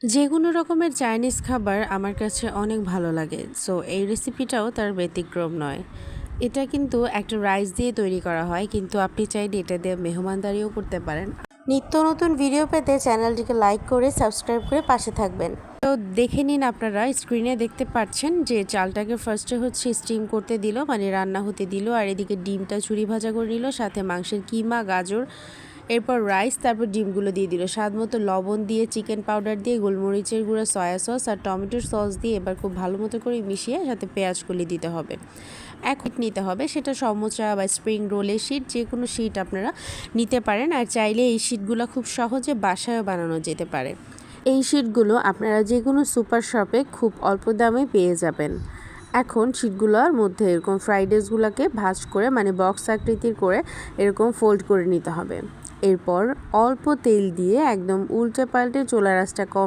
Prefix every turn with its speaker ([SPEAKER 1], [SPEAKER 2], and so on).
[SPEAKER 1] যেকোনো রকমের চাইনিজ খাবার আমার কাছে অনেক ভালো লাগে। সো এই রেসিপিটাও তার ব্যতিক্রম নয়। এটা কিন্তু একটা রাইস দিয়ে তৈরি করা হয়, কিন্তু আপনি চাইলে এটা দিয়ে মেহমানদারিও করতে পারেন। নিত্য নতুন ভিডিও পেতে চ্যানেলটিকে লাইক করে সাবস্ক্রাইব করে পাশে থাকবেন। তো দেখে নিন, আপনারা স্ক্রিনে দেখতে পাচ্ছেন যে চালটাকে ফার্স্টে স্টিম করতে দিল, মানে রান্না হতে দিল, আর এদিকে ডিমটা ঝুরি ভাজা করে নিল, সাথে মাংসের কিমা, গাজর, এরপর রাইস, তারপর ডিমগুলো দিয়ে দিল, স্বাদ মতো লবণ দিয়ে, চিকেন পাউডার দিয়ে, গোলমরিচের গুঁড়া, সয়া সস আর টমেটোর সস দিয়ে এবার খুব ভালো মতো করে মিশিয়ে সাথে পেঁয়াজ কলি দিতে হবে। নিতে হবে, সেটা সমোচা বা স্প্রিং রোলের শিট, যে কোনো শিট আপনারা নিতে পারেন। আর চাইলে এই শিটগুলো খুব সহজে বাসায়ও বানানো যেতে পারে। এই শিটগুলো আপনারা যে কোনো সুপার শপে খুব অল্প দামে পেয়ে যাবেন। এখন শিটগুলোর মধ্যে এরকম ফ্রাইড রাইসগুলোকে ভাঁজ করে, মানে বক্স আকৃতির করে এরকম ফোল্ড করে নিতে হবে। এরপর অল্প তেল দিয়ে একদম উল্টে পাল্টে চুলার আঁচটা কম